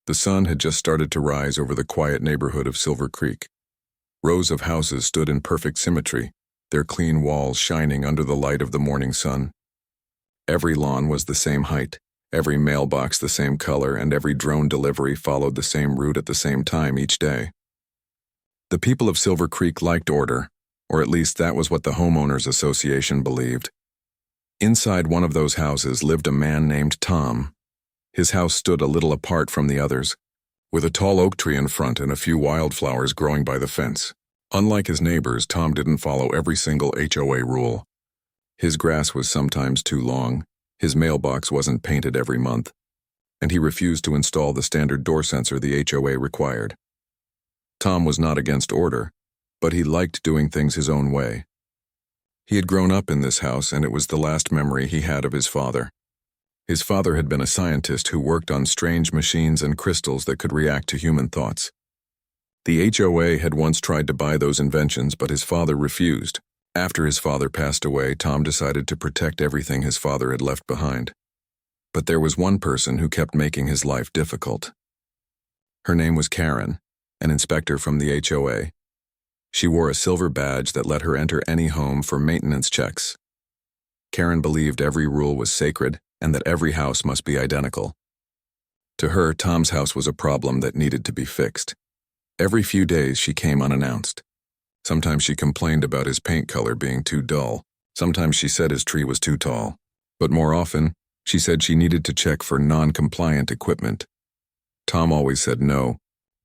The sun had just started to rise over the quiet neighborhood of Silver Creek. Rows of houses stood in perfect symmetry, their clean walls shining under the light of the morning sun. Every lawn was the same height, every mailbox the same color, and every drone delivery followed the same route at the same time each day. The people of Silver Creek liked order, or at least that was what the Homeowners Association believed. Inside one of those houses lived a man named Tom. His house stood a little apart from the others, with a tall oak tree in front and a few wildflowers growing by the fence. Unlike his neighbors, Tom didn't follow every single HOA rule. His grass was sometimes too long, his mailbox wasn't painted every month, and he refused to install the standard door sensor the HOA required. Tom was not against order, but he liked doing things his own way. He had grown up in this house, and it was the last memory he had of his father. His father had been a scientist who worked on strange machines and crystals that could react to human thoughts. The HOA had once tried to buy those inventions, but his father refused. After his father passed away, Tom decided to protect everything his father had left behind. But there was one person who kept making his life difficult. Her name was Karen, an inspector from the HOA. She wore a silver badge that let her enter any home for maintenance checks. Karen believed every rule was sacred and that every house must be identical. To her, Tom's house was a problem that needed to be fixed. Every few days she came unannounced. Sometimes she complained about his paint color being too dull. Sometimes she said his tree was too tall. But more often, she said she needed to check for non-compliant equipment. Tom always said no,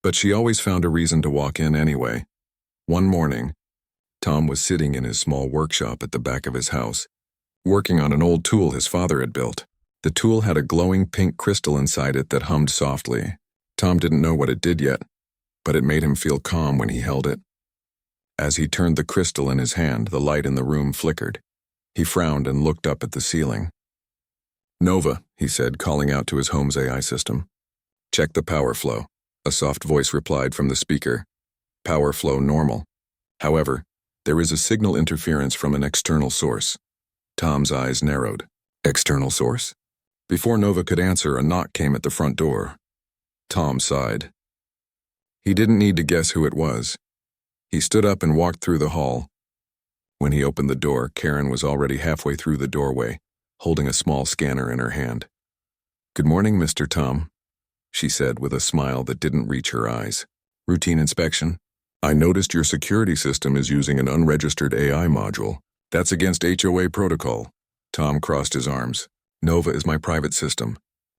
but she always found a reason to walk in anyway. One morning, Tom was sitting in his small workshop at the back of his house, working on an old tool his father had built. The tool had a glowing pink crystal inside it that hummed softly. Tom didn't know what it did yet, but it made him feel calm when he held it. As he turned the crystal in his hand, the light in the room flickered. He frowned and looked up at the ceiling. "Nova," he said, calling out to his home's AI system. "Check the power flow," a soft voice replied from the speaker. "Power flow normal. However, there is a signal interference from an external source." Tom's eyes narrowed. "External source?" Before Nova could answer, a knock came at the front door. Tom sighed. He didn't need to guess who it was. He stood up and walked through the hall. When he opened the door, Karen was already halfway through the doorway, holding a small scanner in her hand. "Good morning, Mr. Tom," she said with a smile that didn't reach her eyes. "Routine inspection? I noticed your security system is using an unregistered AI module. That's against HOA protocol." Tom crossed his arms. "Nova is my private system.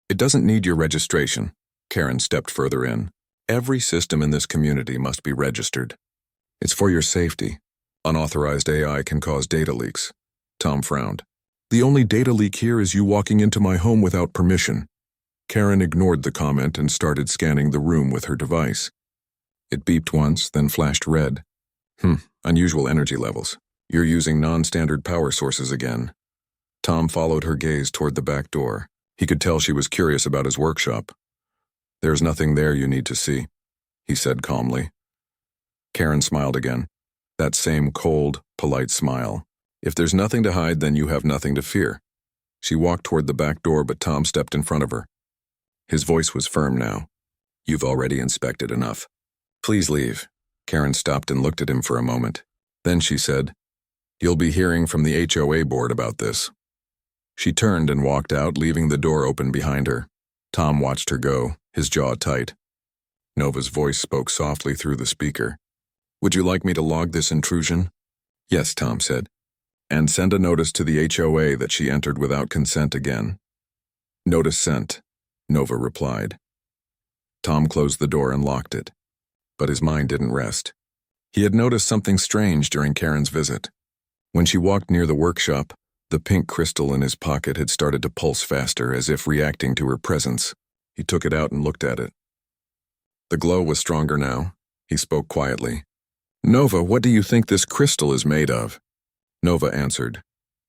It doesn't need your registration." Karen stepped further in. "Every system in this community must be registered. It's for your safety. Unauthorized AI can cause data leaks." Tom frowned. "The only data leak here is you walking into my home without permission." Karen ignored the comment and started scanning the room with her device. It beeped once, then flashed red. Unusual energy levels. You're using non-standard power sources again." Tom followed her gaze toward the back door. He could tell she was curious about his workshop. "There's nothing there you need to see," he said calmly. Karen smiled again. That same cold, polite smile. "If there's nothing to hide, then you have nothing to fear." She walked toward the back door, but Tom stepped in front of her. His voice was firm now. "You've already inspected enough. Please leave." Karen stopped and looked at him for a moment. Then she said, "You'll be hearing from the HOA board about this." She turned and walked out, leaving the door open behind her. Tom watched her go, his jaw tight. Nova's voice spoke softly through the speaker. "Would you like me to log this intrusion?" "Yes," Tom said. "And send a notice to the HOA that she entered without consent again." "Notice sent," Nova replied. Tom closed the door and locked it. But his mind didn't rest. He had noticed something strange during Karen's visit. When she walked near the workshop, the pink crystal in his pocket had started to pulse faster, as if reacting to her presence. He took it out and looked at it. The glow was stronger now. He spoke quietly. "Nova, what do you think this crystal is made of?" Nova answered.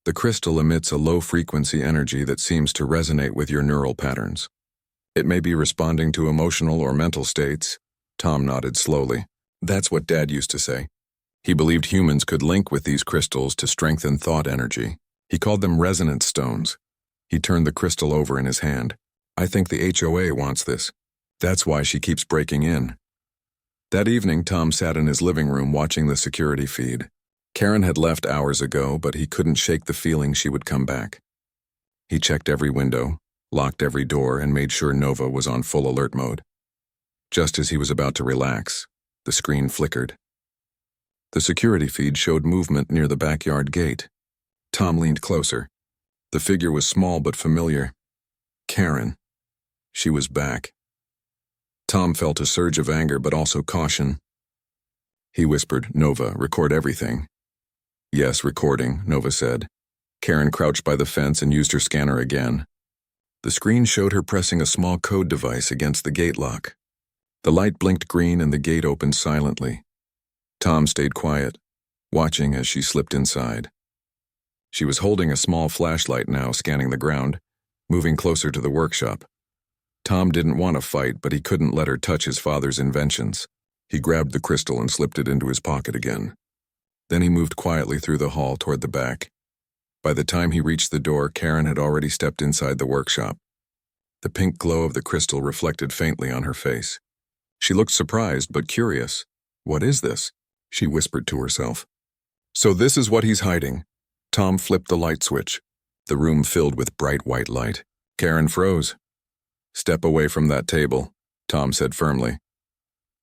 "The crystal emits a low-frequency energy that seems to resonate with your neural patterns. It may be responding to emotional or mental states." Tom nodded slowly. "That's what Dad used to say. He believed humans could link with these crystals to strengthen thought energy. He called them resonance stones." He turned the crystal over in his hand. "I think the HOA wants this. That's why she keeps breaking in. That evening, Tom sat in his living room watching the security feed. Karen had left hours ago, but he couldn't shake the feeling she would come back. He checked every window, locked every door, and made sure Nova was on full alert mode. Just as he was about to relax, the screen flickered. The security feed showed movement near the backyard gate. Tom leaned closer. The figure was small but familiar. Karen. She was back. Tom felt a surge of anger but also caution. He whispered, "Nova, record everything." "Yes, recording," Nova said. Karen crouched by the fence and used her scanner again. The screen showed her pressing a small code device against the gate lock. The light blinked green and the gate opened silently. Tom stayed quiet, watching as she slipped inside. She was holding a small flashlight now, scanning the ground, moving closer to the workshop. Tom didn't want to fight, but he couldn't let her touch his father's inventions. He grabbed the crystal and slipped it into his pocket again. Then he moved quietly through the hall toward the back. By the time he reached the door, Karen had already stepped inside the workshop. The pink glow of the crystal reflected faintly on her face. She looked surprised but curious. "What is this?" she whispered to herself. "So this is what he's hiding." Tom flipped the light switch. The room filled with bright white light. Karen froze. "Step away from that table," Tom said firmly.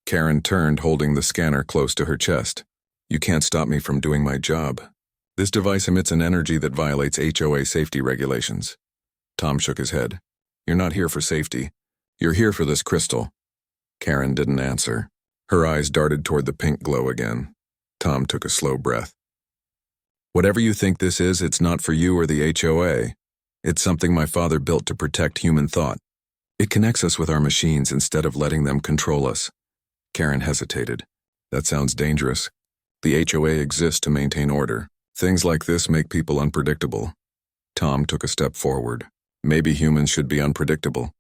Karen turned, holding the scanner close to her chest. "You can't stop me from doing my job. This device emits an energy that violates HOA safety regulations." Tom shook his head. "You're not here for safety. You're here for this crystal." Karen didn't answer. Her eyes darted toward the pink glow again. Tom took a slow breath. "Whatever you think this is, it's not for you or the HOA. It's something my father built to protect human thought. It connects us with our machines instead of letting them control us." Karen hesitated. "That sounds dangerous. The HOA exists to maintain order. Things like this make people unpredictable." Tom took a step forward. "Maybe humans should be unpredictable.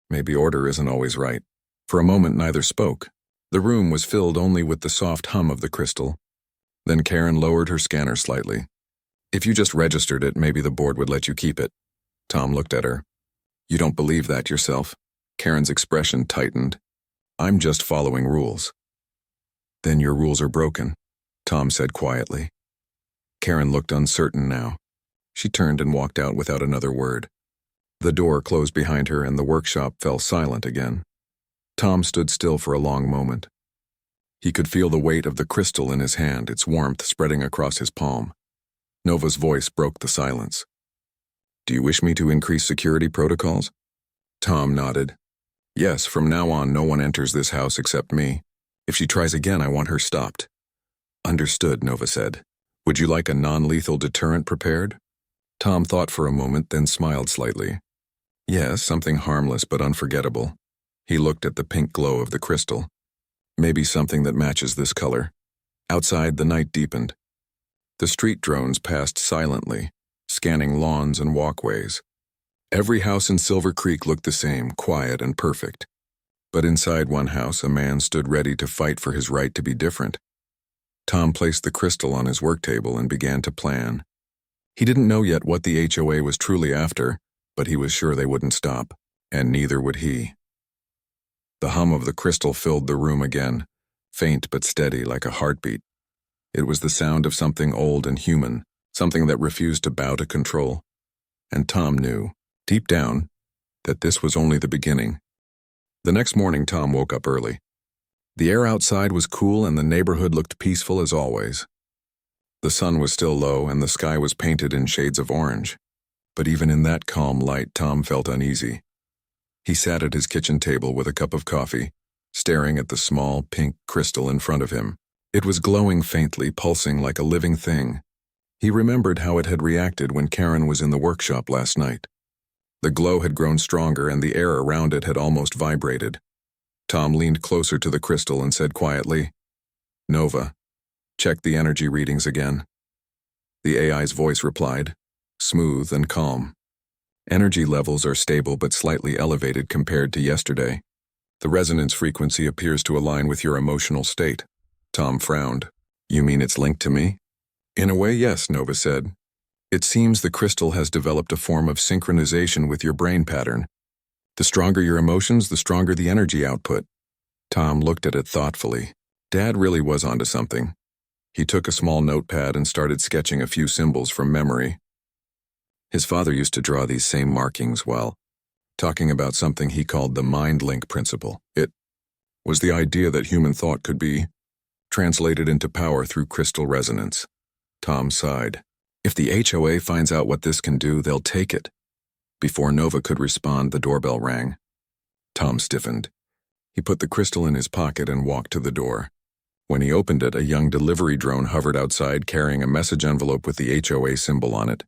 Maybe order isn't always right." For a moment, neither spoke. The room was filled only with the soft hum of the crystal. Then Karen lowered her scanner slightly. "If you just registered it, maybe the board would let you keep it." Tom looked at her. "You don't believe that yourself?" Karen's expression tightened. "I'm just following rules." "Then your rules are broken," Tom said quietly. Karen looked uncertain now. She turned and walked out without another word. The door closed behind her and the workshop fell silent again. Tom stood still for a long moment. He could feel the weight of the crystal in his hand, its warmth spreading across his palm. Nova's voice broke the silence. "Do you wish me to increase security protocols?" Tom nodded. "Yes, from now on no one enters this house except me. If she tries again, I want her stopped." "Understood," Nova said. "Would you like a non-lethal deterrent prepared?" Tom thought for a moment, then smiled slightly. "Yes, something harmless but unforgettable." He looked at the pink glow of the crystal. "Maybe something that matches this color." Outside, the night deepened. The street drones passed silently, scanning lawns and walkways. Every house in Silver Creek looked the same, quiet and perfect. But inside one house, a man stood ready to fight for his right to be different. Tom placed the crystal on his work table and began to plan. He didn't know yet what the HOA was truly after, but he was sure they wouldn't stop, and neither would he. The hum of the crystal filled the room again, faint but steady like a heartbeat. It was the sound of something old and human, something that refused to bow to control. And Tom knew, deep down, that this was only the beginning. The next morning, Tom woke up early. The air outside was cool and the neighborhood looked peaceful as always. The sun was still low and the sky was painted in shades of orange. But even in that calm light, Tom felt uneasy. He sat at his kitchen table with a cup of coffee, staring at the small pink crystal in front of him. It was glowing faintly, pulsing like a living thing. He remembered how it had reacted when Karen was in the workshop last night. The glow had grown stronger and the air around it had almost vibrated. Tom leaned closer to the crystal and said quietly, "Nova, check the energy readings again." The AI's voice replied, smooth and calm. "Energy levels are stable but slightly elevated compared to yesterday. The resonance frequency appears to align with your emotional state." Tom frowned. "You mean it's linked to me?" "In a way, yes," Nova said. "It seems the crystal has developed a form of synchronization with your brain pattern. The stronger your emotions, the stronger the energy output. Tom looked at it thoughtfully. Dad really was onto something. He took a small notepad and started sketching a few symbols from memory. His father used to draw these same markings while talking about something he called the mind link principle. It was the idea that human thought could be translated into power through crystal resonance. Tom sighed. If the HOA finds out what this can do, they'll take it. Before Nova could respond, the doorbell rang. Tom stiffened. He put the crystal in his pocket and walked to the door. When he opened it, a young delivery drone hovered outside carrying a message envelope with the HOA symbol on it.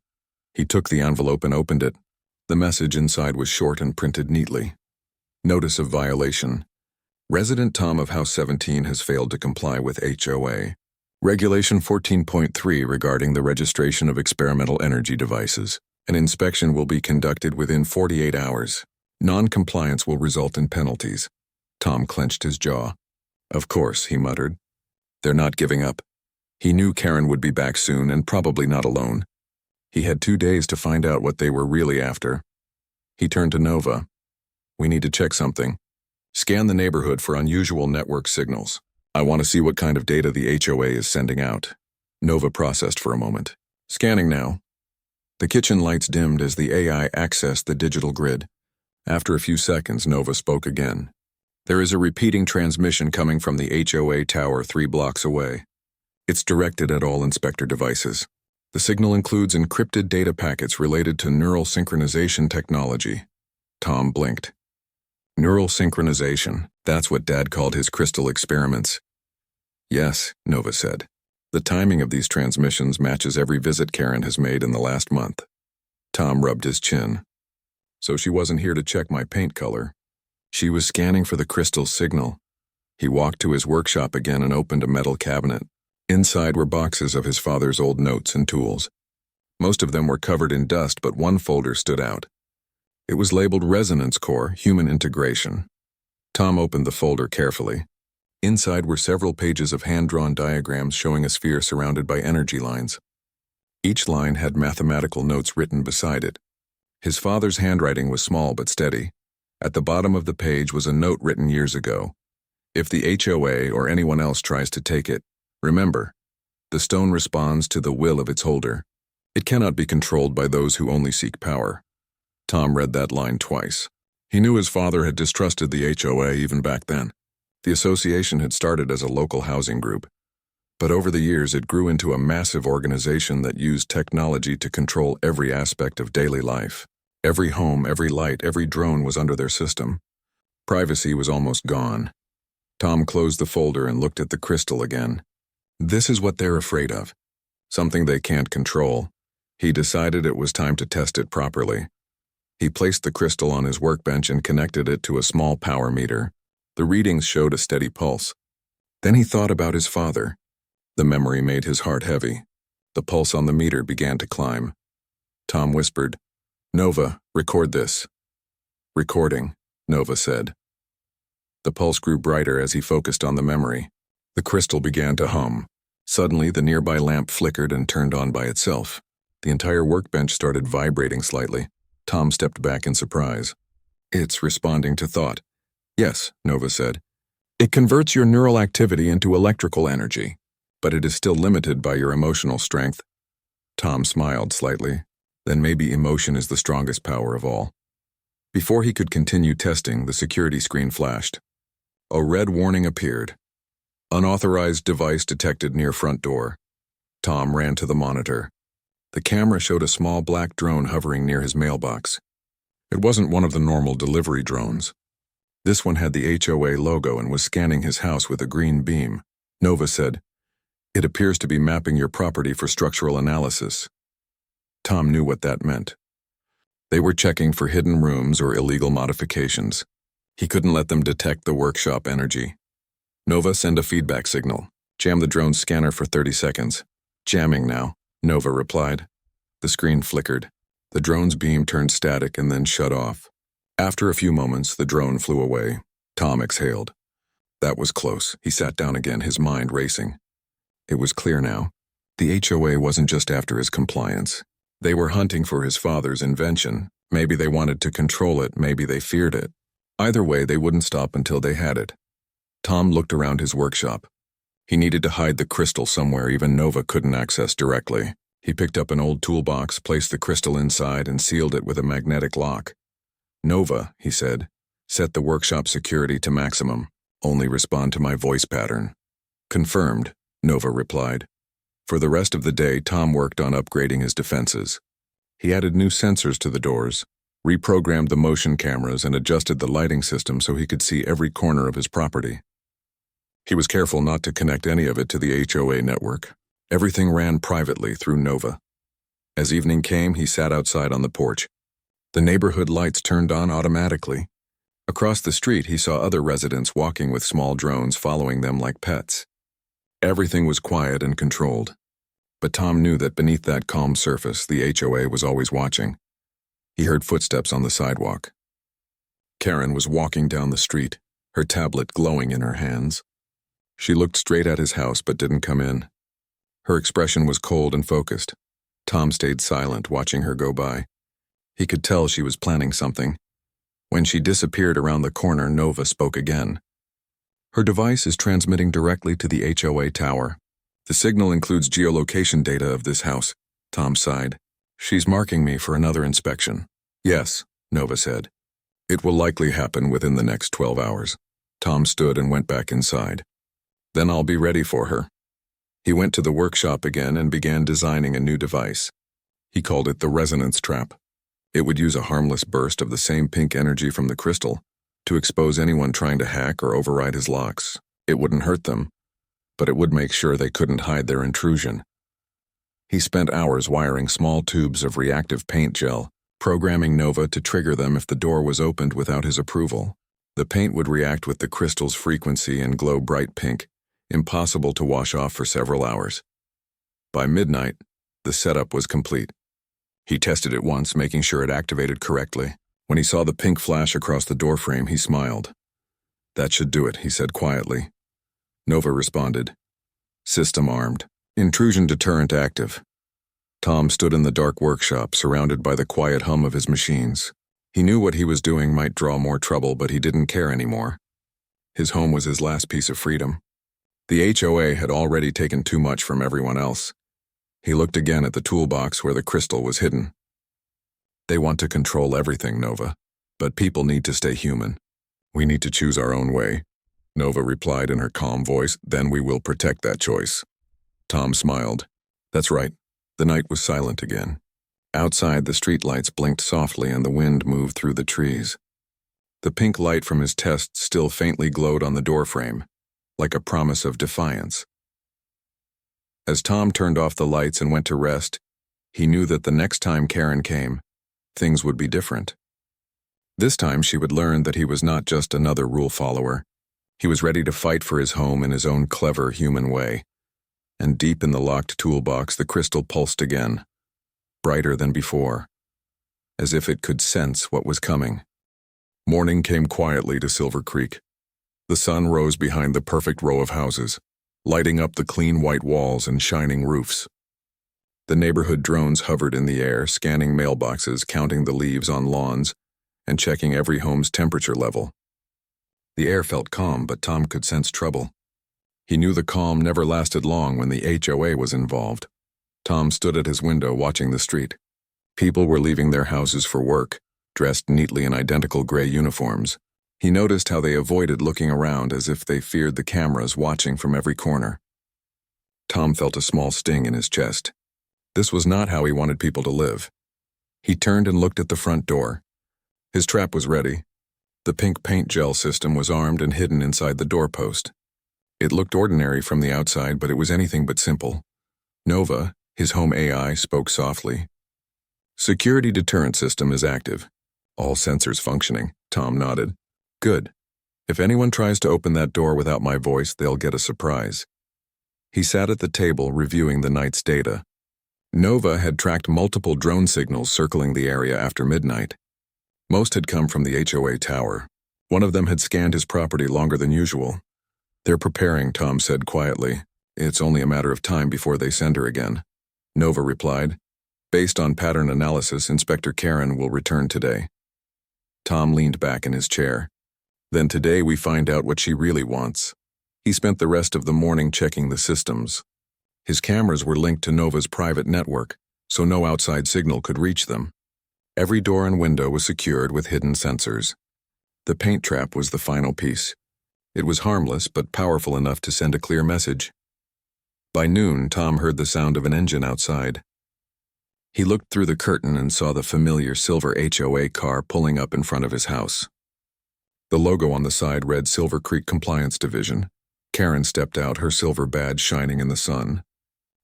He took the envelope and opened it. The message inside was short and printed neatly. Notice of violation. Resident Tom of House 17 has failed to comply with HOA. Regulation 14.3 regarding the registration of experimental energy devices. An inspection will be conducted within 48 hours. Non-compliance will result in penalties. Tom clenched his jaw. Of course, he muttered. They're not giving up. He knew Karen would be back soon and probably not alone. He had 2 days to find out what they were really after. He turned to Nova. We need to check something. Scan the neighborhood for unusual network signals. I want to see what kind of data the HOA is sending out. Nova processed for a moment. Scanning now. The kitchen lights dimmed as the AI accessed the digital grid. After a few seconds, Nova spoke again. There is a repeating transmission coming from the HOA tower 3 blocks away. It's directed at all inspector devices. The signal includes encrypted data packets related to neural synchronization technology. Tom blinked. Neural synchronization, that's what Dad called his crystal experiments. Yes, Nova said. The timing of these transmissions matches every visit Karen has made in the last month. Tom rubbed his chin. So she wasn't here to check my paint color. She was scanning for the crystal signal. He walked to his workshop again and opened a metal cabinet. Inside were boxes of his father's old notes and tools. Most of them were covered in dust, but one folder stood out. It was labeled Resonance Core, Human Integration. Tom opened the folder carefully. Inside were several pages of hand-drawn diagrams showing a sphere surrounded by energy lines. Each line had mathematical notes written beside it. His father's handwriting was small but steady. At the bottom of the page was a note written years ago. If the HOA or anyone else tries to take it, remember, the stone responds to the will of its holder. It cannot be controlled by those who only seek power. Tom read that line twice. He knew his father had distrusted the HOA even back then. The association had started as a local housing group, but over the years it grew into a massive organization that used technology to control every aspect of daily life. Every home, every light, every drone was under their system. Privacy was almost gone. Tom closed the folder and looked at the crystal again. This is what they're afraid of. Something they can't control. He decided it was time to test it properly. He placed the crystal on his workbench and connected it to a small power meter. The readings showed a steady pulse. Then he thought about his father. The memory made his heart heavy. The pulse on the meter began to climb. Tom whispered, Nova, record this. Recording, Nova said. The pulse grew brighter as he focused on the memory. The crystal began to hum. Suddenly, the nearby lamp flickered and turned on by itself. The entire workbench started vibrating slightly. Tom stepped back in surprise. It's responding to thought. Yes, Nova said. It converts your neural activity into electrical energy, but it is still limited by your emotional strength. Tom smiled slightly. Then maybe emotion is the strongest power of all. Before he could continue testing, the security screen flashed. A red warning appeared. Unauthorized device detected near front door. Tom ran to the monitor. The camera showed a small black drone hovering near his mailbox. It wasn't one of the normal delivery drones. This one had the HOA logo and was scanning his house with a green beam. Nova said, It appears to be mapping your property for structural analysis. Tom knew what that meant. They were checking for hidden rooms or illegal modifications. He couldn't let them detect the workshop energy. Nova, send a feedback signal. Jam the drone's scanner for 30 seconds. Jamming now, Nova replied. The screen flickered. The drone's beam turned static and then shut off. After a few moments, the drone flew away. Tom exhaled. That was close. He sat down again, his mind racing. It was clear now. The HOA wasn't just after his compliance. They were hunting for his father's invention. Maybe they wanted to control it, maybe they feared it. Either way, they wouldn't stop until they had it. Tom looked around his workshop. He needed to hide the crystal somewhere even Nova couldn't access directly. He picked up an old toolbox, placed the crystal inside, and sealed it with a magnetic lock. "Nova," he said, "set the workshop security to maximum. Only respond to my voice pattern." "Confirmed," Nova replied. For the rest of the day, Tom worked on upgrading his defenses. He added new sensors to the doors, reprogrammed the motion cameras, and adjusted the lighting system so he could see every corner of his property. He was careful not to connect any of it to the HOA network. Everything ran privately through Nova. As evening came, he sat outside on the porch. The neighborhood lights turned on automatically. Across the street, he saw other residents walking with small drones following them like pets. Everything was quiet and controlled. But Tom knew that beneath that calm surface, the HOA was always watching. He heard footsteps on the sidewalk. Karen was walking down the street, her tablet glowing in her hands. She looked straight at his house but didn't come in. Her expression was cold and focused. Tom stayed silent, watching her go by. He could tell she was planning something. When she disappeared around the corner, Nova spoke again. "Her device is transmitting directly to the HOA tower. The signal includes geolocation data of this house," Tom sighed. "She's marking me for another inspection." "Yes," Nova said. "It will likely happen within the next 12 hours. Tom stood and went back inside. "Then I'll be ready for her." He went to the workshop again and began designing a new device. He called it the resonance trap. It would use a harmless burst of the same pink energy from the crystal to expose anyone trying to hack or override his locks. It wouldn't hurt them, but it would make sure they couldn't hide their intrusion. He spent hours wiring small tubes of reactive paint gel, programming Nova to trigger them if the door was opened without his approval. The paint would react with the crystal's frequency and glow bright pink, impossible to wash off for several hours. By midnight, the setup was complete. He tested it once, making sure it activated correctly. When he saw the pink flash across the doorframe, he smiled. "That should do it," he said quietly. Nova responded. "System armed. Intrusion deterrent active." Tom stood in the dark workshop, surrounded by the quiet hum of his machines. He knew what he was doing might draw more trouble, but he didn't care anymore. His home was his last piece of freedom. The HOA had already taken too much from everyone else. He looked again at the toolbox where the crystal was hidden. "They want to control everything, Nova. But people need to stay human. We need to choose our own way." Nova replied in her calm voice, "Then we will protect that choice." Tom smiled. "That's right." The night was silent again. Outside, the streetlights blinked softly and the wind moved through the trees. The pink light from his test still faintly glowed on the doorframe, like a promise of defiance. As Tom turned off the lights and went to rest, he knew that the next time Karen came, things would be different. This time she would learn that he was not just another rule follower. He was ready to fight for his home in his own clever human way. And deep in the locked toolbox, the crystal pulsed again, brighter than before, as if it could sense what was coming. Morning came quietly to Silver Creek. The sun rose behind the perfect row of houses, lighting up the clean white walls and shining roofs. The neighborhood drones hovered in the air, scanning mailboxes, counting the leaves on lawns, and checking every home's temperature level. The air felt calm, but Tom could sense trouble. He knew the calm never lasted long when the HOA was involved. Tom stood at his window watching the street. People were leaving their houses for work, dressed neatly in identical gray uniforms. He noticed how they avoided looking around as if they feared the cameras watching from every corner. Tom felt a small sting in his chest. This was not how he wanted people to live. He turned and looked at the front door. His trap was ready. The pink paint gel system was armed and hidden inside the doorpost. It looked ordinary from the outside, but it was anything but simple. Nova, his home AI, spoke softly. "Security deterrent system is active. All sensors functioning." Tom nodded. "Good. If anyone tries to open that door without my voice, they'll get a surprise." He sat at the table reviewing the night's data. Nova had tracked multiple drone signals circling the area after midnight. Most had come from the HOA tower. One of them had scanned his property longer than usual. "They're preparing," Tom said quietly. "It's only a matter of time before they send her again." Nova replied, Based on pattern analysis, Inspector Karen will return today. Tom leaned back in his chair. Then today we find out what she really wants. He spent the rest of the morning checking the systems. His cameras were linked to Nova's private network, so no outside signal could reach them. Every door and window was secured with hidden sensors. The paint trap was the final piece. It was harmless but powerful enough to send a clear message. By noon, Tom heard the sound of an engine outside. He looked through the curtain and saw the familiar silver HOA car pulling up in front of his house. The logo on the side read Silver Creek Compliance Division. Karen stepped out, her silver badge shining in the sun.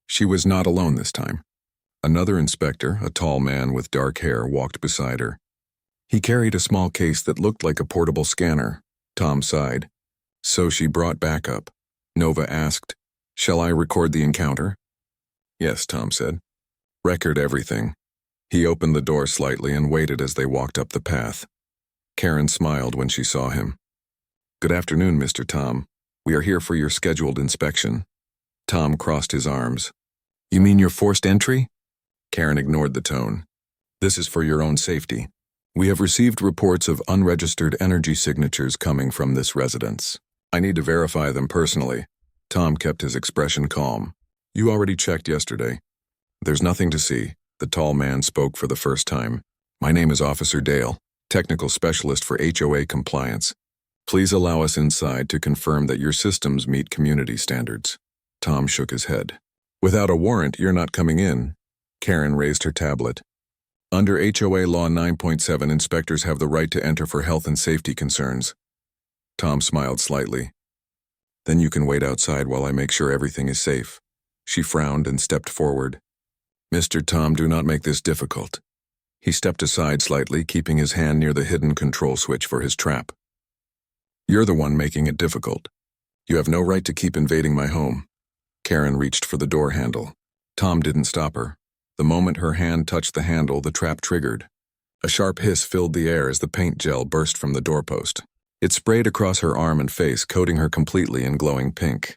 She was not alone this time. Another inspector, a tall man with dark hair, walked beside her. He carried a small case that looked like a portable scanner. Tom sighed. So she brought backup. Nova asked, "Shall I record the encounter?" "Yes," Tom said. "Record everything." He opened the door slightly and waited as they walked up the path. Karen smiled when she saw him. "Good afternoon, Mr. Tom. We are here for your scheduled inspection." Tom crossed his arms. "You mean your forced entry?" Karen ignored the tone. "This is for your own safety. We have received reports of unregistered energy signatures coming from this residence. I need to verify them personally." Tom kept his expression calm. "You already checked yesterday." "There's nothing to see." The tall man spoke for the first time. "My name is Officer Dale, technical specialist for HOA compliance. Please allow us inside to confirm that your systems meet community standards." Tom shook his head. "Without a warrant, you're not coming in." Karen raised her tablet. "Under HOA Law 9.7, inspectors have the right to enter for health and safety concerns." Tom smiled slightly. "Then you can wait outside while I make sure everything is safe." She frowned and stepped forward. "Mr. Tom, do not make this difficult." He stepped aside slightly, keeping his hand near the hidden control switch for his trap. "You're the one making it difficult. You have no right to keep invading my home." Karen reached for the door handle. Tom didn't stop her. The moment her hand touched the handle, the trap triggered. A sharp hiss filled the air as the paint gel burst from the doorpost. It sprayed across her arm and face, coating her completely in glowing pink.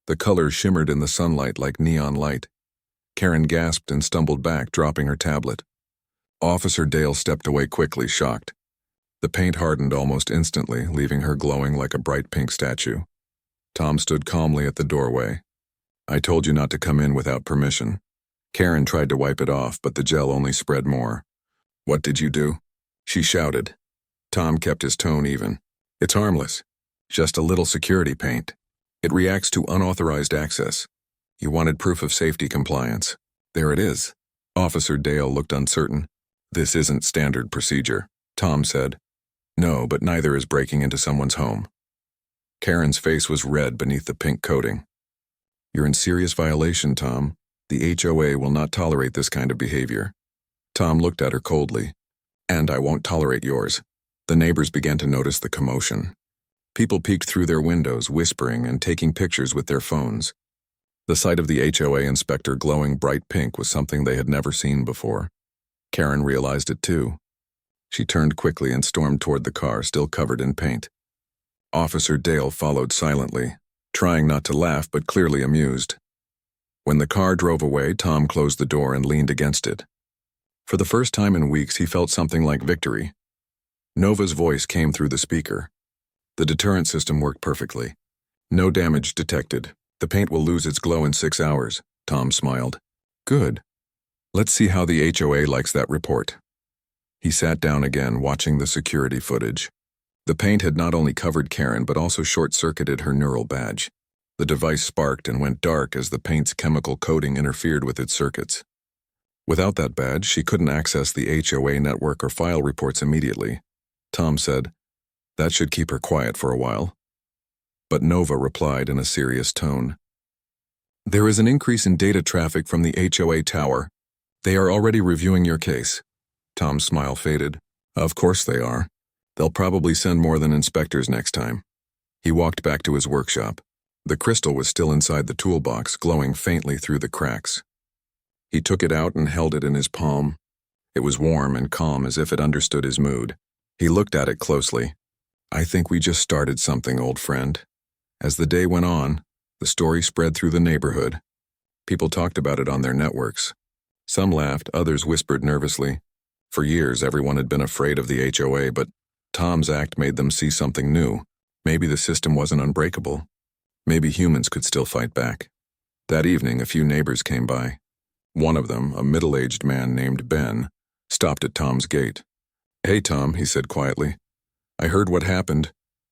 The colors shimmered in the sunlight like neon light. Karen gasped and stumbled back, dropping her tablet. Officer Dale stepped away quickly, shocked. The paint hardened almost instantly, leaving her glowing like a bright pink statue. Tom stood calmly at the doorway. "I told you not to come in without permission." Karen tried to wipe it off, but the gel only spread more. "What did you do?" she shouted. Tom kept his tone even. "It's harmless. Just a little security paint. It reacts to unauthorized access. You wanted proof of safety compliance. There it is." Officer Dale looked uncertain. "This isn't standard procedure," Tom said. "No, but neither is breaking into someone's home." Karen's face was red beneath the pink coating. "You're in serious violation, Tom. The HOA will not tolerate this kind of behavior." Tom looked at her coldly. "And I won't tolerate yours." The neighbors began to notice the commotion. People peeked through their windows, whispering and taking pictures with their phones. The sight of the HOA inspector glowing bright pink was something they had never seen before. Karen realized it too. She turned quickly and stormed toward the car, still covered in paint. Officer Dale followed silently, trying not to laugh but clearly amused. When the car drove away, Tom closed the door and leaned against it. For the first time in weeks, he felt something like victory. Nova's voice came through the speaker. The deterrent system worked perfectly. "No damage detected. The paint will lose its glow in 6 hours." Tom smiled. "Good. Let's see how the HOA likes that report." He sat down again, watching the security footage. The paint had not only covered Karen but also short-circuited her neural badge. The device sparked and went dark as the paint's chemical coating interfered with its circuits. Without that badge, she couldn't access the HOA network or file reports immediately. Tom said, "That should keep her quiet for a while." But Nova replied in a serious tone. "There is an increase in data traffic from the HOA tower. They are already reviewing your case." Tom's smile faded. "Of course they are. They'll probably send more than inspectors next time." He walked back to his workshop. The crystal was still inside the toolbox, glowing faintly through the cracks. He took it out and held it in his palm. It was warm and calm, as if it understood his mood. He looked at it closely. "I think we just started something, old friend." As the day went on, the story spread through the neighborhood. People talked about it on their networks. Some laughed, others whispered nervously. For years, everyone had been afraid of the HOA, but Tom's act made them see something new. Maybe the system wasn't unbreakable. Maybe humans could still fight back. That evening, a few neighbors came by. One of them, a middle-aged man named Ben, stopped at Tom's gate. "Hey, Tom," he said quietly. "I heard what happened.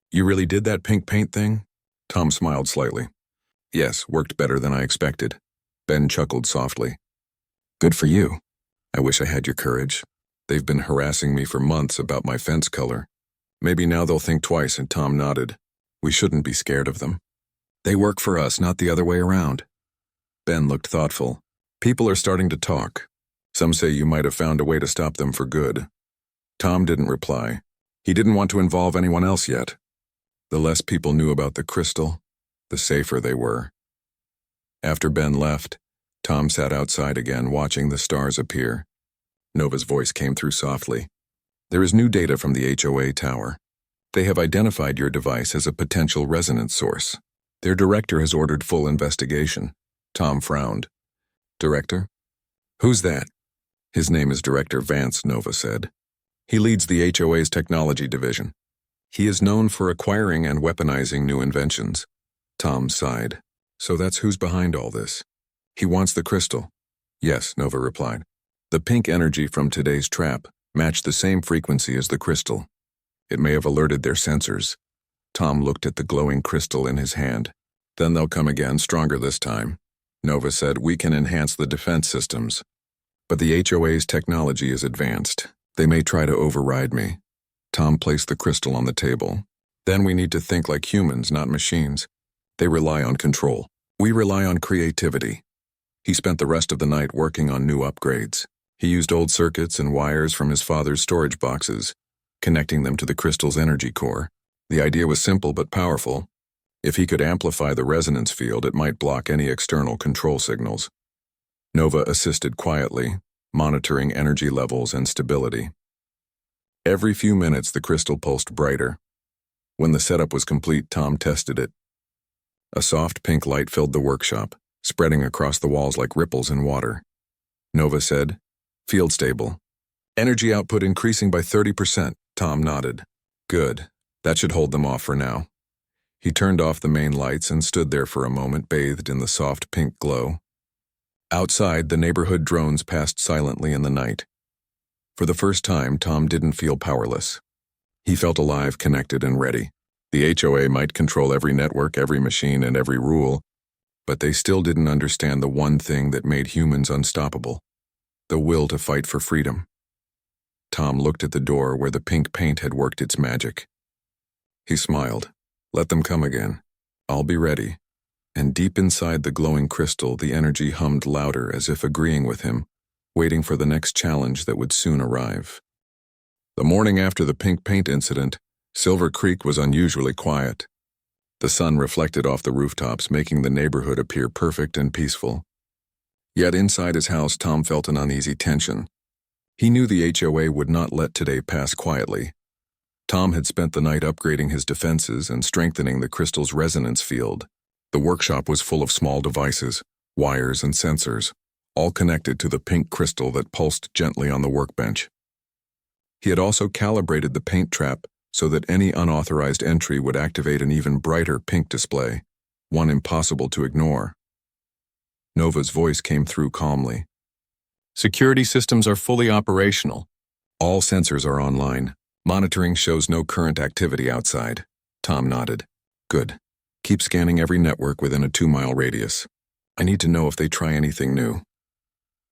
You really did that pink paint thing?" Tom smiled slightly. "Yes, worked better than I expected." Ben chuckled softly. "Good for you. I wish I had your courage. They've been harassing me for months about my fence color. Maybe now they'll think twice," and Tom nodded. "We shouldn't be scared of them. They work for us, not the other way around." Ben looked thoughtful. "People are starting to talk. Some say you might have found a way to stop them for good." Tom didn't reply. He didn't want to involve anyone else yet. The less people knew about the crystal, the safer they were. After Ben left, Tom sat outside again, watching the stars appear. Nova's voice came through softly. "There is new data from the HOA tower. They have identified your device as a potential resonance source. Their director has ordered full investigation." Tom frowned. "Director? Who's that?" "His name is Director Vance," Nova said. "He leads the HOA's technology division. He is known for acquiring and weaponizing new inventions." Tom sighed. "So that's who's behind all this. He wants the crystal." "Yes," Nova replied. "The pink energy from today's trap matched the same frequency as the crystal. It may have alerted their sensors." Tom looked at the glowing crystal in his hand. "Then they'll come again, stronger this time." Nova said, "We can enhance the defense systems. But the HOA's technology is advanced. They may try to override me." Tom placed the crystal on the table. "Then we need to think like humans, not machines. They rely on control. We rely on creativity." He spent the rest of the night working on new upgrades. He used old circuits and wires from his father's storage boxes, connecting them to the crystal's energy core. The idea was simple but powerful. If he could amplify the resonance field, it might block any external control signals. Nova assisted quietly, monitoring energy levels and stability. Every few minutes, the crystal pulsed brighter. When the setup was complete, Tom tested it. A soft pink light filled the workshop, spreading across the walls like ripples in water. Nova said, "Field stable. Energy output increasing by 30%. Tom nodded. "Good. That should hold them off for now." He turned off the main lights and stood there for a moment, bathed in the soft pink glow. Outside, the neighborhood drones passed silently in the night. For the first time, Tom didn't feel powerless. He felt alive, connected, and ready. The HOA might control every network, every machine, and every rule, but they still didn't understand the one thing that made humans unstoppable: the will to fight for freedom. Tom looked at the door where the pink paint had worked its magic. He smiled. "Let them come again. I'll be ready." And deep inside the glowing crystal, the energy hummed louder, as if agreeing with him, waiting for the next challenge that would soon arrive. The morning after the pink paint incident, Silver Creek was unusually quiet. The sun reflected off the rooftops, making the neighborhood appear perfect and peaceful. Yet inside his house, Tom felt an uneasy tension. He knew the HOA would not let today pass quietly. Tom had spent the night upgrading his defenses and strengthening the crystal's resonance field. The workshop was full of small devices, wires and sensors, all connected to the pink crystal that pulsed gently on the workbench. He had also calibrated the paint trap so that any unauthorized entry would activate an even brighter pink display, one impossible to ignore. Nova's voice came through calmly. "Security systems are fully operational. All sensors are online. Monitoring shows no current activity outside." Tom nodded. "Good. Keep scanning every network within a 2-mile radius. I need to know if they try anything new."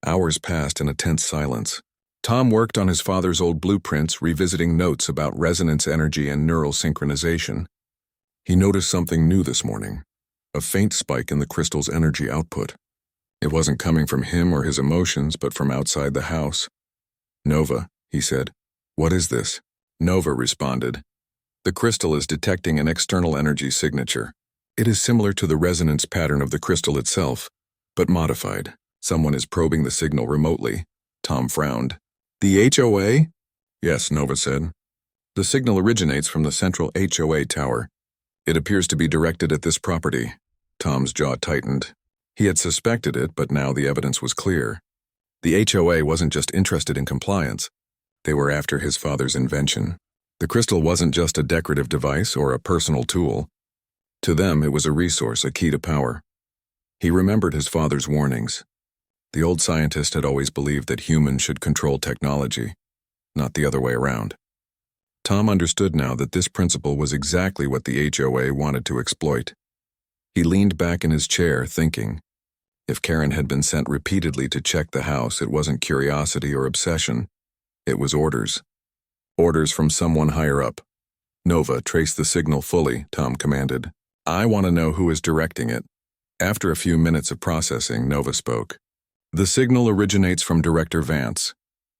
Hours passed in a tense silence. Tom worked on his father's old blueprints, revisiting notes about resonance energy and neural synchronization. He noticed something new this morning: a faint spike in the crystal's energy output. It wasn't coming from him or his emotions, but from outside the house. "Nova," he said. "What is this?" Nova responded. "The crystal is detecting an external energy signature. It is similar to the resonance pattern of the crystal itself, but modified. Someone is probing the signal remotely." Tom frowned. "The HOA?" "Yes," Nova said. "The signal originates from the central HOA tower. It appears to be directed at this property." Tom's jaw tightened. He had suspected it, but now the evidence was clear. The HOA wasn't just interested in compliance. They were after his father's invention. The crystal wasn't just a decorative device or a personal tool. To them, it was a resource, a key to power. He remembered his father's warnings. The old scientist had always believed that humans should control technology, not the other way around. Tom understood now that this principle was exactly what the HOA wanted to exploit. He leaned back in his chair, thinking. If Karen had been sent repeatedly to check the house, it wasn't curiosity or obsession. It was orders. Orders from someone higher up. Nova, trace the signal fully, Tom commanded. I want to know who is directing it. After a few minutes of processing, Nova spoke. The signal originates from Director Vance.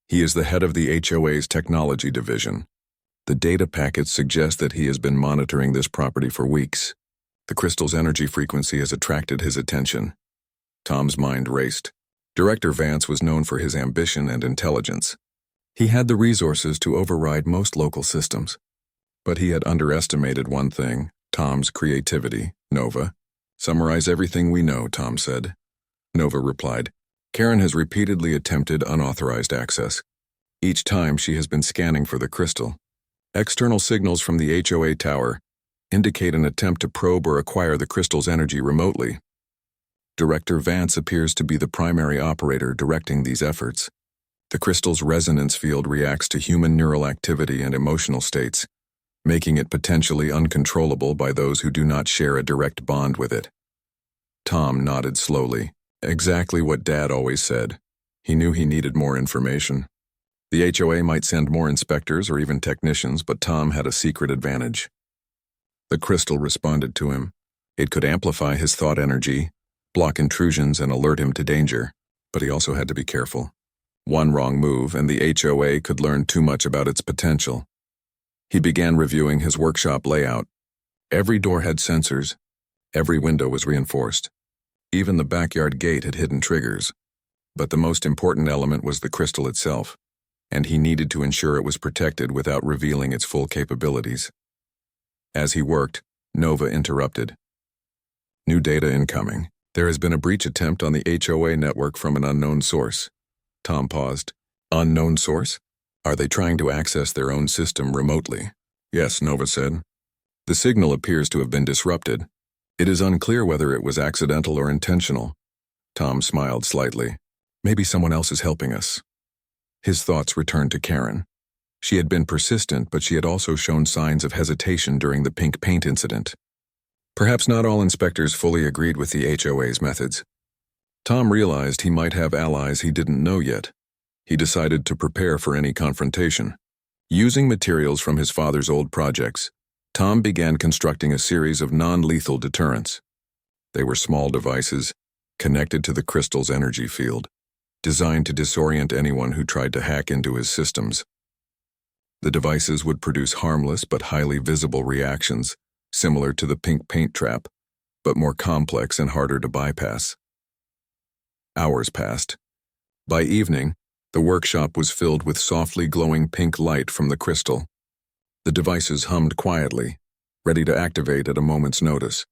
He is the head of the HOA's technology division. The data packets suggest that he has been monitoring this property for weeks. The crystal's energy frequency has attracted his attention. Tom's mind raced. Director Vance was known for his ambition and intelligence. He had the resources to override most local systems. But he had underestimated one thing, Tom's creativity. Nova. Summarize everything we know, Tom said. Nova replied. Karen has repeatedly attempted unauthorized access. Each time she has been scanning for the crystal. External signals from the HOA tower indicate an attempt to probe or acquire the crystal's energy remotely. Director Vance appears to be the primary operator directing these efforts. The crystal's resonance field reacts to human neural activity and emotional states, making it potentially uncontrollable by those who do not share a direct bond with it. Tom nodded slowly. Exactly what Dad always said. He knew he needed more information. The HOA might send more inspectors or even technicians, but Tom had a secret advantage. The crystal responded to him. It could amplify his thought energy, block intrusions, and alert him to danger, but he also had to be careful. One wrong move, and the HOA could learn too much about its potential. He began reviewing his workshop layout. Every door had sensors. Every window was reinforced. Even the backyard gate had hidden triggers. But the most important element was the crystal itself, and he needed to ensure it was protected without revealing its full capabilities. As he worked, Nova interrupted. New data incoming. There has been a breach attempt on the HOA network from an unknown source. Tom paused. Unknown source? Are they trying to access their own system remotely? Yes, Nova said. The signal appears to have been disrupted. It is unclear whether it was accidental or intentional. Tom smiled slightly. Maybe someone else is helping us. His thoughts returned to Karen. She had been persistent, but she had also shown signs of hesitation during the pink paint incident. Perhaps not all inspectors fully agreed with the HOA's methods. Tom realized he might have allies he didn't know yet. He decided to prepare for any confrontation. Using materials from his father's old projects, Tom began constructing a series of non-lethal deterrents. They were small devices, connected to the crystal's energy field, designed to disorient anyone who tried to hack into his systems. The devices would produce harmless but highly visible reactions, similar to the pink paint trap, but more complex and harder to bypass. Hours passed. By evening, the workshop was filled with softly glowing pink light from the crystal. The devices hummed quietly, ready to activate at a moment's notice.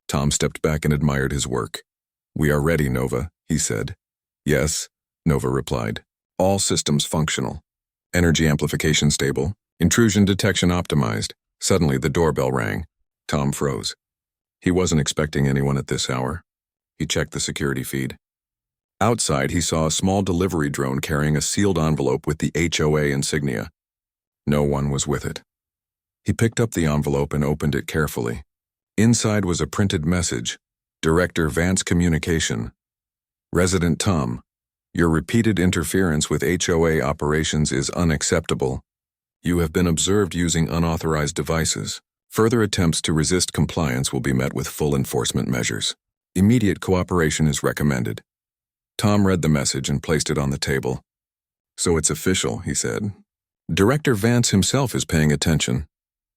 Tom stepped back and admired his work. We are ready, Nova, he said. Yes, Nova replied. All systems functional. Energy amplification stable. Intrusion detection optimized. Suddenly the doorbell rang. Tom froze. He wasn't expecting anyone at this hour. He checked the security feed. Outside, he saw a small delivery drone carrying a sealed envelope with the HOA insignia. No one was with it. He picked up the envelope and opened it carefully. Inside was a printed message. Director Vance Communication. Resident Tom, your repeated interference with HOA operations is unacceptable. You have been observed using unauthorized devices. Further attempts to resist compliance will be met with full enforcement measures. Immediate cooperation is recommended. Tom read the message and placed it on the table. So it's official, he said. Director Vance himself is paying attention.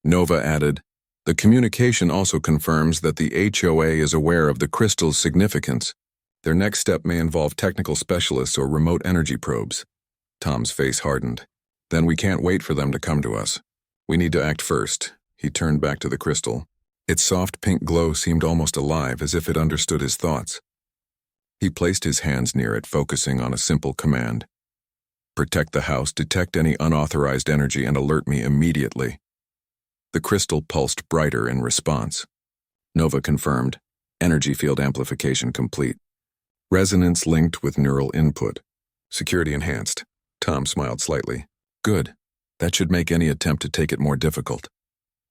Nova added, the communication also confirms that the HOA is aware of the crystal's significance. Their next step may involve technical specialists or remote energy probes. Tom's face hardened. Then we can't wait for them to come to us. We need to act first. He turned back to the crystal. Its soft pink glow seemed almost alive, as if it understood his thoughts. He placed his hands near it, focusing on a simple command. Protect the house, detect any unauthorized energy, and alert me immediately. The crystal pulsed brighter in response. Nova confirmed. Energy field amplification complete. Resonance linked with neural input. Security enhanced. Tom smiled slightly. Good. That should make any attempt to take it more difficult.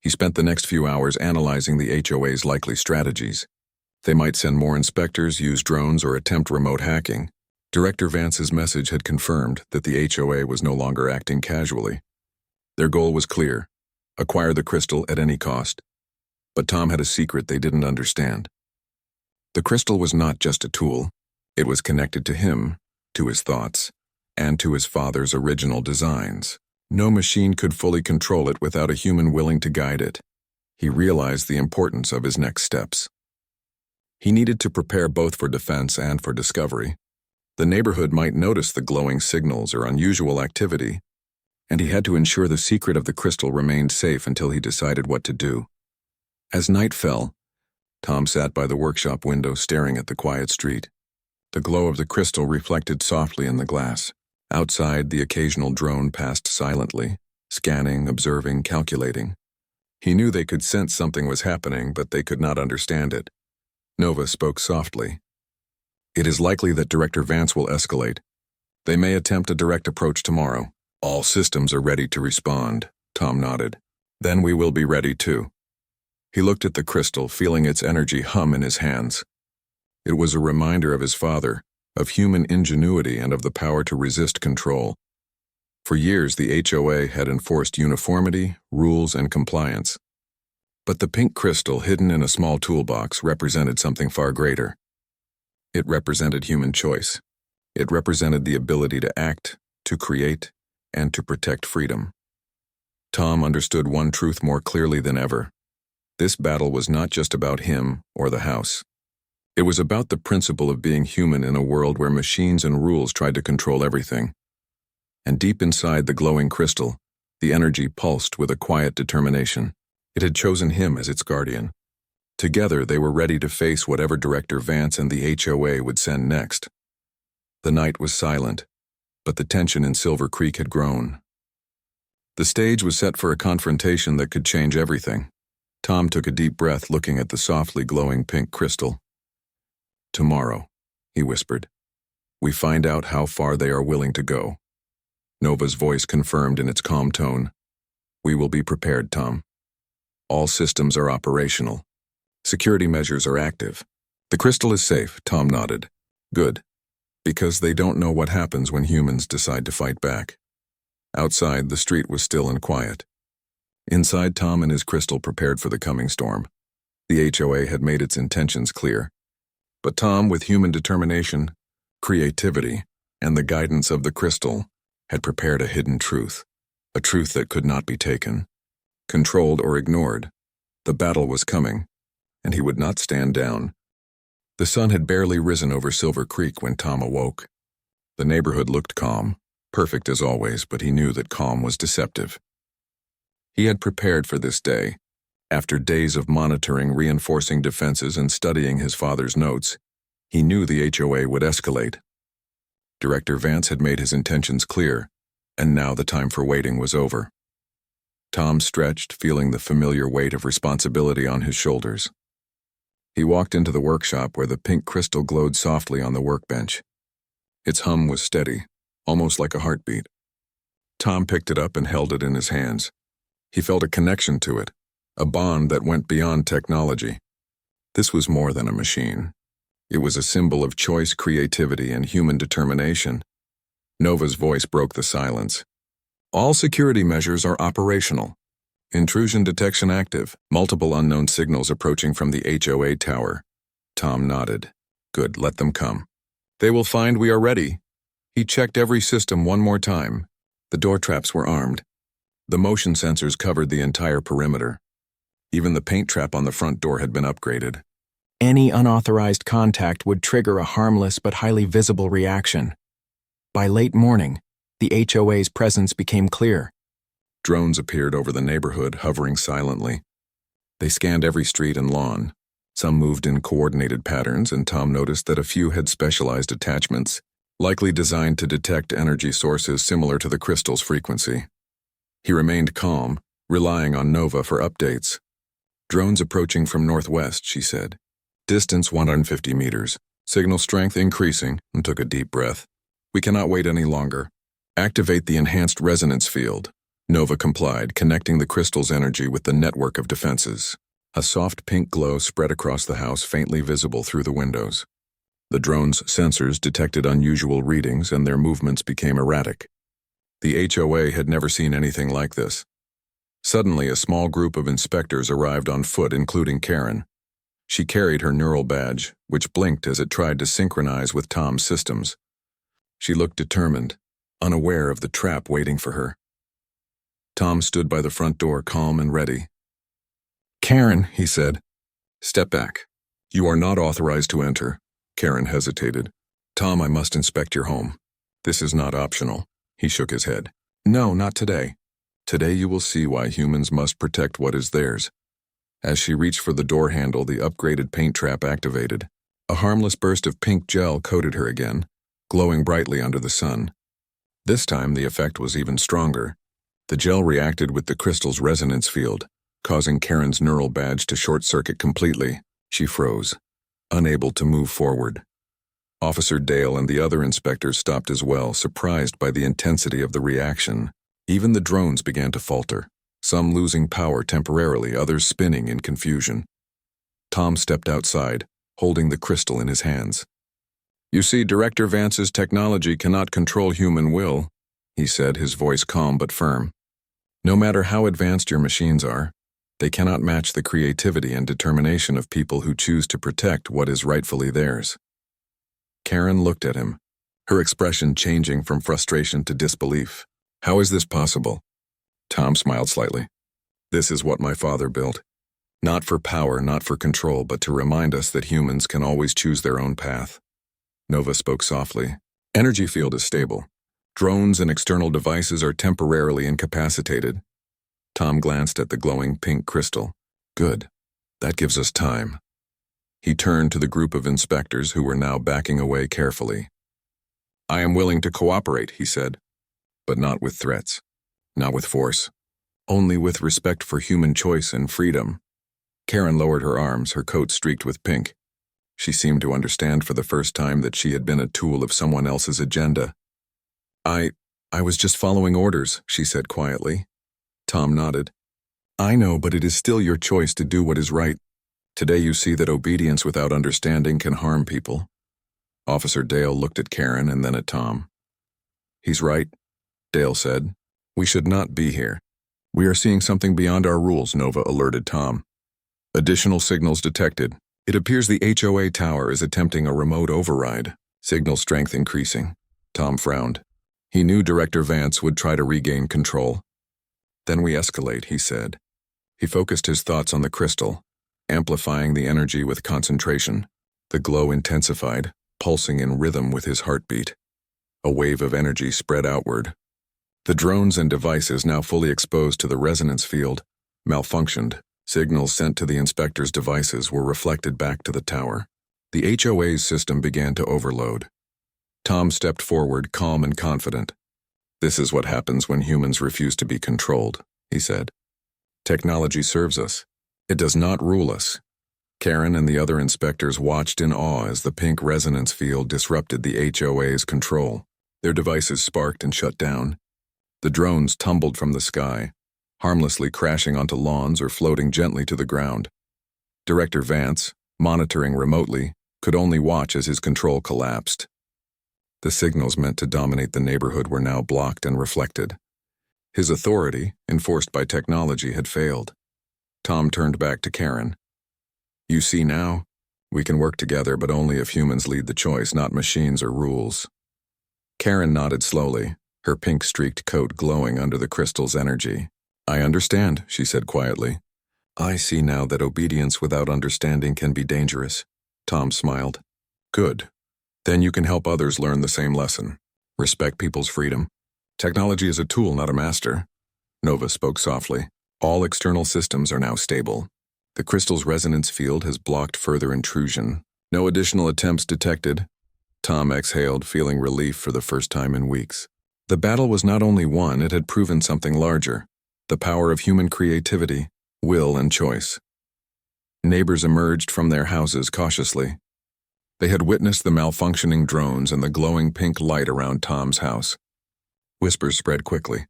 He spent the next few hours analyzing the HOA's likely strategies. They might send more inspectors, use drones, or attempt remote hacking. Director Vance's message had confirmed that the HOA was no longer acting casually. Their goal was clear: acquire the crystal at any cost. But Tom had a secret they didn't understand. The crystal was not just a tool. It was connected to him, to his thoughts, and to his father's original designs. No machine could fully control it without a human willing to guide it. He realized the importance of his next steps. He needed to prepare both for defense and for discovery. The neighborhood might notice the glowing signals or unusual activity, and he had to ensure the secret of the crystal remained safe until he decided what to do. As night fell, Tom sat by the workshop window staring at the quiet street. The glow of the crystal reflected softly in the glass. Outside, the occasional drone passed silently, scanning, observing, calculating. He knew they could sense something was happening, but they could not understand it. Nova spoke softly. It is likely that Director Vance will escalate. They may attempt a direct approach tomorrow. All systems are ready to respond, Tom nodded. Then we will be ready too. He looked at the crystal, feeling its energy hum in his hands. It was a reminder of his father, of human ingenuity, and of the power to resist control. For years, the HOA had enforced uniformity, rules, and compliance. But the pink crystal hidden in a small toolbox represented something far greater. It represented human choice. It represented the ability to act, to create, and to protect freedom. Tom understood one truth more clearly than ever. This battle was not just about him or the house. It was about the principle of being human in a world where machines and rules tried to control everything. And deep inside the glowing crystal, the energy pulsed with a quiet determination. It had chosen him as its guardian. Together, they were ready to face whatever Director Vance and the HOA would send next. The night was silent, but the tension in Silver Creek had grown. The stage was set for a confrontation that could change everything. Tom took a deep breath, looking at the softly glowing pink crystal. Tomorrow, he whispered, we find out how far they are willing to go. Nova's voice confirmed in its calm tone. We will be prepared, Tom. All systems are operational. Security measures are active. The crystal is safe, Tom nodded. Good. Because they don't know what happens when humans decide to fight back. Outside, the street was still and quiet. Inside, Tom and his crystal prepared for the coming storm. The HOA had made its intentions clear. But Tom, with human determination, creativity, and the guidance of the crystal, had prepared a hidden truth, a truth that could not be taken, controlled, or ignored. The battle was coming, and he would not stand down. The sun had barely risen over Silver Creek when Tom awoke. The neighborhood looked calm, perfect as always, but he knew that calm was deceptive. He had prepared for this day. After days of monitoring, reinforcing defenses, and studying his father's notes, he knew the HOA would escalate. Director Vance had made his intentions clear, and now the time for waiting was over. Tom stretched, feeling the familiar weight of responsibility on his shoulders. He walked into the workshop where the pink crystal glowed softly on the workbench. Its hum was steady, almost like a heartbeat. Tom picked it up and held it in his hands. He felt a connection to it, a bond that went beyond technology. This was more than a machine. It was a symbol of choice, creativity, and human determination. Nova's voice broke the silence. All security measures are operational. Intrusion detection active. Multiple unknown signals approaching from the HOA tower. Tom nodded. Good, let them come. They will find we are ready. He checked every system one more time. The door traps were armed. The motion sensors covered the entire perimeter. Even the paint trap on the front door had been upgraded. Any unauthorized contact would trigger a harmless but highly visible reaction. By late morning, the HOA's presence became clear. Drones appeared over the neighborhood, hovering silently. They scanned every street and lawn, Some moved in coordinated patterns, and Tom noticed that a few had specialized attachments, likely designed to detect energy sources similar to the crystal's frequency. He remained calm, relying on Nova for updates. "Drones approaching from northwest," she said. "Distance 150 meters. Signal strength increasing," and took a deep breath. "We cannot wait any longer. Activate the enhanced resonance field." Nova complied, connecting the crystal's energy with the network of defenses. A soft pink glow spread across the house, faintly visible through the windows. The drone's sensors detected unusual readings, and their movements became erratic. The HOA had never seen anything like this. Suddenly, a small group of inspectors arrived on foot, including Karen. She carried her neural badge, which blinked as it tried to synchronize with Tom's systems. She looked determined, unaware of the trap waiting for her. Tom stood by the front door, calm and ready. "Karen," he said. "Step back. You are not authorized to enter." Karen hesitated. "Tom, I must inspect your home. This is not optional." He shook his head. "No, not today. Today you will see why humans must protect what is theirs." As she reached for the door handle, the upgraded paint trap activated. A harmless burst of pink gel coated her again, glowing brightly under the sun. This time the effect was even stronger. The gel reacted with the crystal's resonance field, causing Karen's neural badge to short-circuit completely. She froze, unable to move forward. Officer Dale and the other inspectors stopped as well, surprised by the intensity of the reaction. Even the drones began to falter, some losing power temporarily, others spinning in confusion. Tom stepped outside, holding the crystal in his hands. "You see, Director Vance's technology cannot control human will," he said, his voice calm but firm. "No matter how advanced your machines are, they cannot match the creativity and determination of people who choose to protect what is rightfully theirs." Karen looked at him, her expression changing from frustration to disbelief. "How is this possible?" Tom smiled slightly. "This is what my father built. Not for power, not for control, but to remind us that humans can always choose their own path." Nova spoke softly. "Energy field is stable. Drones and external devices are temporarily incapacitated." Tom glanced at the glowing pink crystal. "Good. That gives us time." He turned to the group of inspectors who were now backing away carefully. "I am willing to cooperate," he said, "but not with threats, not with force, only with respect for human choice and freedom." Karen lowered her arms, her coat streaked with pink. She seemed to understand for the first time that she had been a tool of someone else's agenda. I was just following orders," she said quietly. Tom nodded. "I know, but it is still your choice to do what is right. Today you see that obedience without understanding can harm people." Officer Dale looked at Karen and then at Tom. "He's right," Dale said. "We should not be here." "We are seeing something beyond our rules," Nova alerted Tom. "Additional signals detected. It appears the HOA tower is attempting a remote override. Signal strength increasing." Tom frowned. He knew Director Vance would try to regain control. "Then we escalate," he said. He focused his thoughts on the crystal, amplifying the energy with concentration. The glow intensified, pulsing in rhythm with his heartbeat. A wave of energy spread outward. The drones and devices, now fully exposed to the resonance field, malfunctioned. Signals sent to the inspectors' devices were reflected back to the tower. The HOA's system began to overload. Tom stepped forward, calm and confident. "This is what happens when humans refuse to be controlled," he said. "Technology serves us. It does not rule us." Karen and the other inspectors watched in awe as the pink resonance field disrupted the HOA's control. Their devices sparked and shut down. The drones tumbled from the sky, harmlessly crashing onto lawns or floating gently to the ground. Director Vance, monitoring remotely, could only watch as his control collapsed. The signals meant to dominate the neighborhood were now blocked and reflected. His authority, enforced by technology, had failed. Tom turned back to Karen. "You see now? We can work together, but only if humans lead the choice, not machines or rules." Karen nodded slowly, her pink-streaked coat glowing under the crystal's energy. "I understand," she said quietly. "I see now that obedience without understanding can be dangerous." Tom smiled. "Good. Then you can help others learn the same lesson. Respect people's freedom. Technology is a tool, not a master." Nova spoke softly. "All external systems are now stable. The crystal's resonance field has blocked further intrusion. No additional attempts detected. Tom exhaled, feeling relief for the first time in weeks. The battle was not only won, it had proven something larger: the power of human creativity, will, and choice. Neighbors emerged from their houses cautiously. They had witnessed the malfunctioning drones and the glowing pink light around Tom's house. Whispers spread quickly.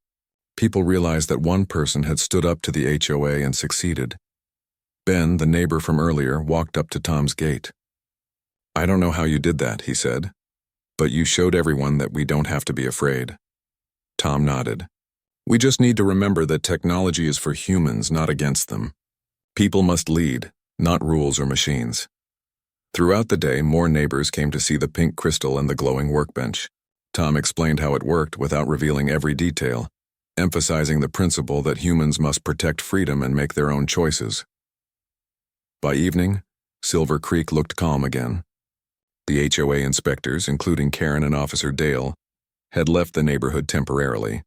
People realized that one person had stood up to the HOA and succeeded. Ben, the neighbor from earlier, walked up to Tom's gate. "I don't know how you did that," he said, "but you showed everyone that we don't have to be afraid." Tom nodded. "We just need to remember that technology is for humans, not against them. People must lead, not rules or machines." Throughout the day, more neighbors came to see the pink crystal and the glowing workbench. Tom explained how it worked without revealing every detail, emphasizing the principle that humans must protect freedom and make their own choices. By evening, Silver Creek looked calm again. The HOA inspectors, including Karen and Officer Dale, had left the neighborhood temporarily.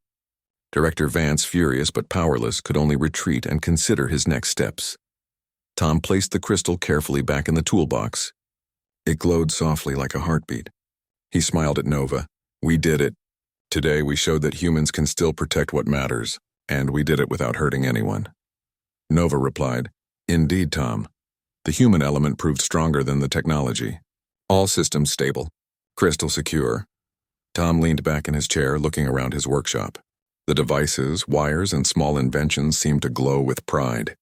Director Vance, furious but powerless, could only retreat and consider his next steps. Tom placed the crystal carefully back in the toolbox. It glowed softly like a heartbeat. He smiled at Nova. "We did it. Today we showed that humans can still protect what matters, and we did it without hurting anyone." Nova replied, "Indeed, Tom. The human element proved stronger than the technology. All systems stable. Crystal secure." Tom leaned back in his chair, looking around his workshop. The devices, wires, and small inventions seemed to glow with pride.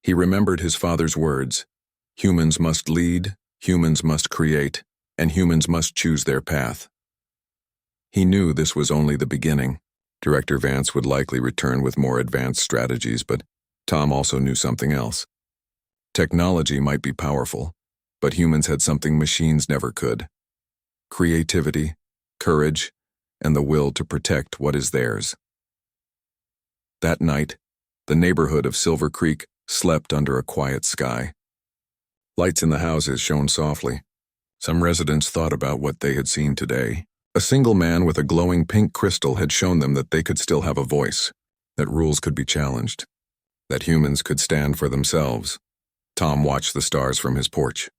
He remembered his father's words: "Humans must lead, humans must create, and humans must choose their path." He knew this was only the beginning. Director Vance would likely return with more advanced strategies, but Tom also knew something else. Technology might be powerful, but humans had something machines never could: creativity, courage, and the will to protect what is theirs. That night, the neighborhood of Silver Creek slept under a quiet sky. Lights in the houses shone softly. Some residents thought about what they had seen today. A single man with a glowing pink crystal had shown them that they could still have a voice, that rules could be challenged, that humans could stand for themselves. Tom watched the stars from his porch.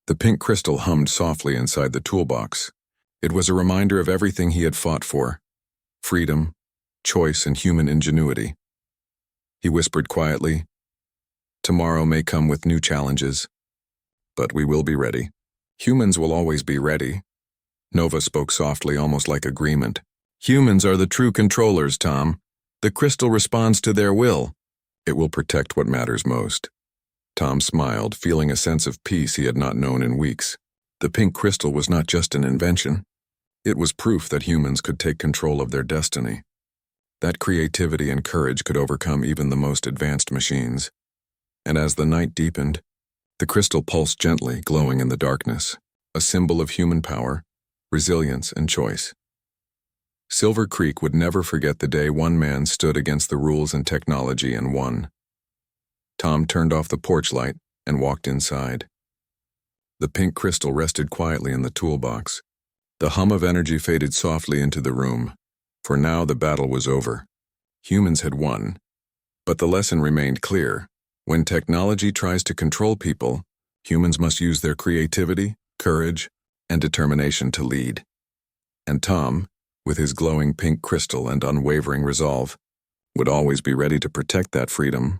The pink crystal hummed softly inside the toolbox. It was a reminder of everything he had fought for: freedom, choice, and human ingenuity. He whispered quietly, "Tomorrow may come with new challenges, but we will be ready. Humans will always be ready." Nova spoke softly, almost like agreement. "Humans are the true controllers, Tom. The crystal responds to their will. It will protect what matters most." Tom smiled, feeling a sense of peace he had not known in weeks. The pink crystal was not just an invention. It was proof that humans could take control of their destiny. That creativity and courage could overcome even the most advanced machines. And as the night deepened, the crystal pulsed gently, glowing in the darkness, a symbol of human power, resilience, and choice. Silver Creek would never forget the day one man stood against the rules and technology and won. Tom turned off the porch light and walked inside. The pink crystal rested quietly in the toolbox. The hum of energy faded softly into the room, for now the battle was over. Humans had won, but the lesson remained clear. When technology tries to control people, humans must use their creativity, courage, and determination to lead. And Tom, with his glowing pink crystal and unwavering resolve, would always be ready to protect that freedom